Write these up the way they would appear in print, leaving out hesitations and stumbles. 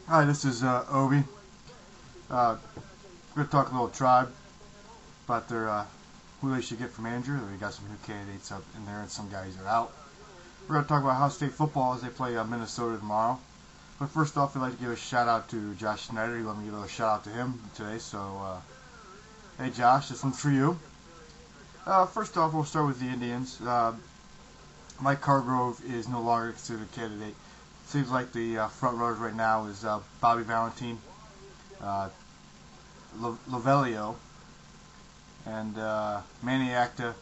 Hi, this is Obi. We're going to talk a little Tribe about who they should get for manager. We got some new candidates up in there and some guys are out. We're going to talk about Ohio State football as they play Minnesota tomorrow. But first off, I'd like to give a shout out to Josh Schneider. He let me give a shout out to him today. So, hey Josh, this one's for you. First off, we'll start with the Indians. Mike Hargrove is no longer considered a candidate. Seems like the front runners right now is Bobby Valentine, Lovelio, and Manny Acta,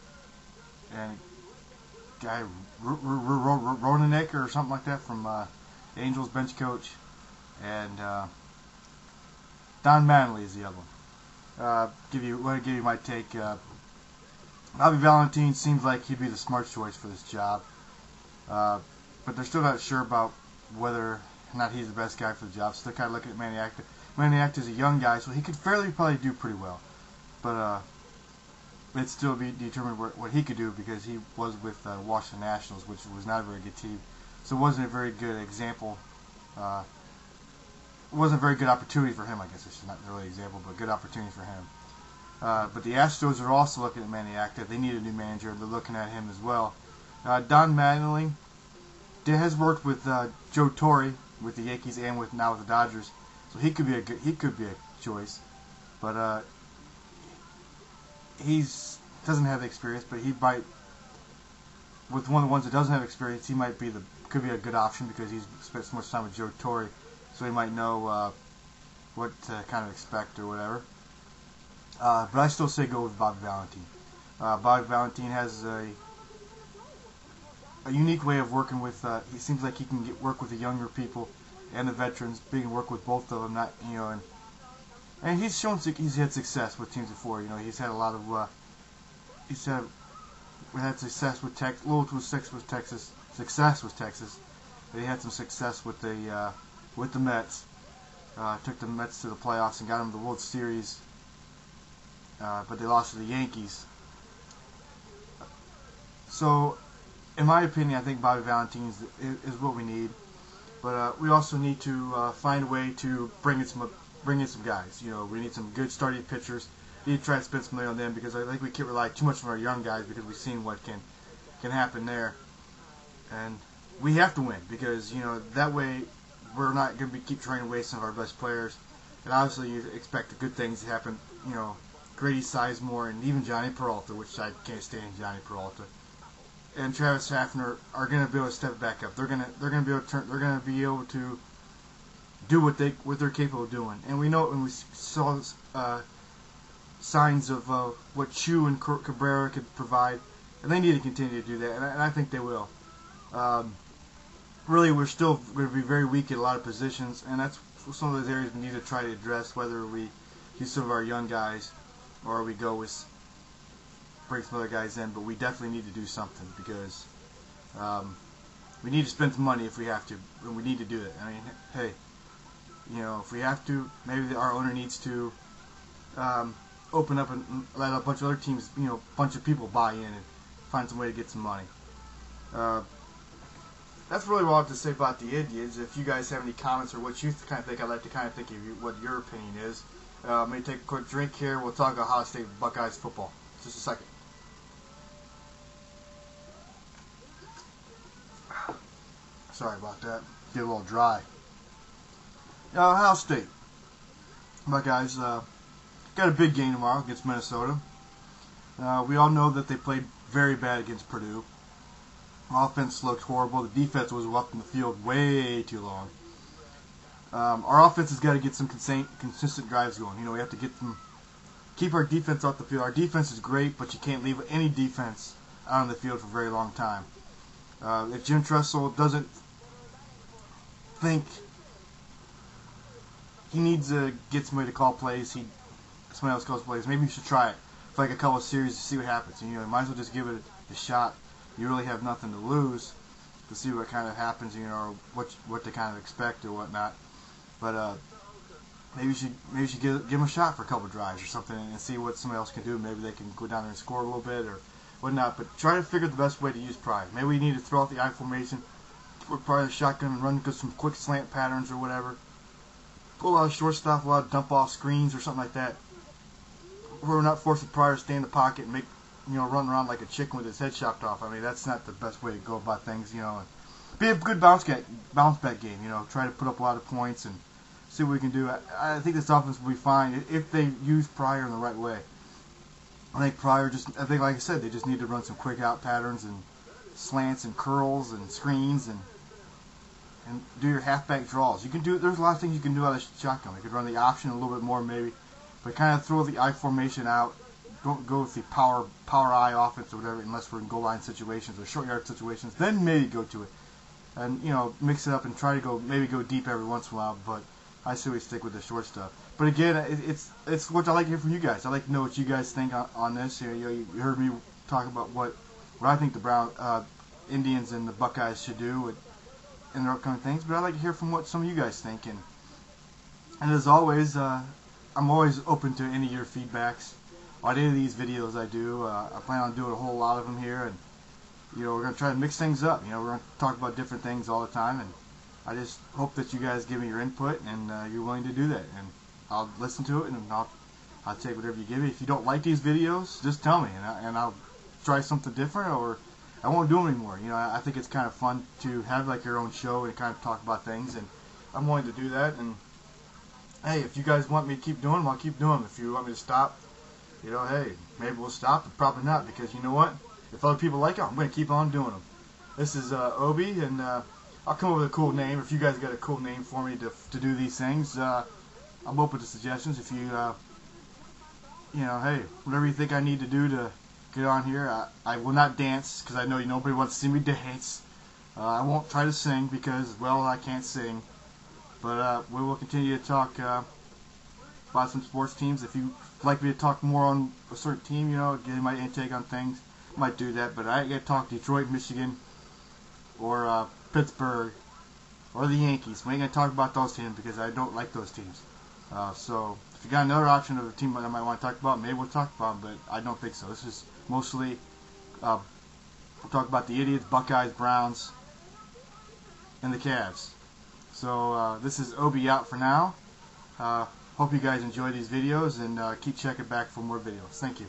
and guy Ronanek or something like that from the Angels bench coach, and Don Manley is the other one. Want to give you my take. Bobby Valentine seems like he'd be the smart choice for this job, but they're still not sure about whether or not he's the best guy for the job. So they're kind of looking at Manny Acta. Manny Acta is a young guy, so he could probably do pretty well. But it'd still be determined what he could do because he was with Washington Nationals, which was not a very good team. So it wasn't a very good example. It wasn't a very good opportunity for him, I guess. It's not really an example, but a good opportunity for him. But the Astros are also looking at Manny Acta. They need a new manager. They're looking at him as well. Don Mattingly has worked with Joe Torre with the Yankees and now with the Dodgers, so he could be a choice, but doesn't have the experience. But he might, with one of the ones that doesn't have experience, he could be a good option because he's spent so much time with Joe Torre, so he might know what to kind of expect or whatever. But I still say go with Bobby Valentine. Bobby Valentine has a unique way of working with. He seems like he can work with the younger people and the veterans. Being work with both of them, and he's shown he's had success with teams before. He's had a lot of had success with Texas. Success with Texas. But he had some success with the Mets. Took the Mets to the playoffs and got them to the World Series. But they lost to the Yankees. So, in my opinion, I think Bobby Valentine is what we need, but we also need to find a way to bring in some guys. We need some good starting pitchers. We need to try to spend some money on them because I think we can't rely too much on our young guys because we've seen what can happen there, and we have to win because that way we're not going to keep trying to waste some of our best players, and obviously you expect good things to happen. Grady Sizemore and even Johnny Peralta, which I can't stand Johnny Peralta, and Travis Hafner are going to be able to step back up. They're going to be able to do what they're capable of doing. And we know when we saw signs of what Chu and Cabrera could provide, and they need to continue to do that, and I think they will. Really, we're still going to be very weak at a lot of positions, and that's some of those areas we need to try to address, whether we use some of our young guys or we go with bring some other guys in, but we definitely need to do something because we need to spend some money if we have to, and we need to do it. I mean, hey, if we have to, maybe our owner needs to open up and let a bunch of other teams, a bunch of people buy in and find some way to get some money. That's really what I have to say about the Indians. If you guys have any comments or what you kind of think, I'd like to kind of think of what your opinion is. Let me take a quick drink here. We'll talk about Ohio State Buckeyes football. Just a second. Sorry about that. Get a little dry. Ohio State Buckeyes got a big game tomorrow against Minnesota. We all know that they played very bad against Purdue. Offense looked horrible. The defense was up in the field way too long. Our offense has got to get some consistent drives going. We have to keep our defense off the field. Our defense is great, but you can't leave any defense out on the field for a very long time. If Jim Tressel doesn't think he needs to get somebody to call plays, somebody else calls plays. Maybe you should try it for like a couple of series to see what happens. You might as well just give it a shot. You really have nothing to lose to see what kind of happens, or what to kind of expect or whatnot. But maybe you should give them a shot for a couple of drives or something and see what somebody else can do. Maybe they can go down there and score a little bit or whatnot. But try to figure the best way to use Pride. Maybe we need to throw out the I formation, put Pride in a shotgun and run some quick slant patterns or whatever. Go a lot of short stuff, a lot of dump off screens or something like that, where we're not forcing Pryor to stay in the pocket and make, run around like a chicken with his head chopped off. I mean, that's not the best way to go about things, And be a good bounce back game, Try to put up a lot of points and see what we can do. I think this offense will be fine if they use Pryor in the right way. I think like I said, they just need to run some quick out patterns and slants and curls and screens and do your halfback draws. There's a lot of things you can do out of shotgun. You could run the option a little bit more maybe, but kind of throw the I formation out. Don't go with the power I offense or whatever unless we're in goal line situations or short yard situations. Then maybe go to it and mix it up and try to go deep every once in a while. But I say we stick with the short stuff. But again, it's what I like to hear from you guys. I like to know what you guys think on this. You heard me talk about what I think the Indians and the Buckeyes should do in their upcoming things. But I like to hear from what some of you guys think. And as always, I'm always open to any of your feedbacks on any of these videos I do. I plan on doing a whole lot of them here, and we're going to try to mix things up. We're going to talk about different things all the time, and I just hope that you guys give me your input and you're willing to do that. And I'll listen to it, and I'll take whatever you give me. If you don't like these videos, just tell me, and I'll try something different, or I won't do them anymore. I think it's kind of fun to have like your own show and kind of talk about things, and I'm willing to do that. And hey, if you guys want me to keep doing them, I'll keep doing them. If you want me to stop, hey, maybe we'll stop, but probably not, because you know what? If other people like it, I'm going to keep on doing them. This is Obi, and I'll come up with a cool name. If you guys got a cool name for me to do these things, I'm open to suggestions. If you, hey, whatever you think I need to do to get on here, I will not dance, because I know nobody wants to see me dance. I won't try to sing, because, well, I can't sing. But we will continue to talk about some sports teams. If you'd like me to talk more on a certain team, give my intake on things, I might do that. But I ain't going to talk Detroit, Michigan, or Pittsburgh, or the Yankees. We ain't going to talk about those teams because I don't like those teams. So if you got another option of a team that I might want to talk about, maybe we'll talk about them, but I don't think so. This is mostly, we'll talk about the idiots, Buckeyes, Browns, and the Cavs. So this is Obi out for now. Hope you guys enjoy these videos, and keep checking back for more videos. Thank you.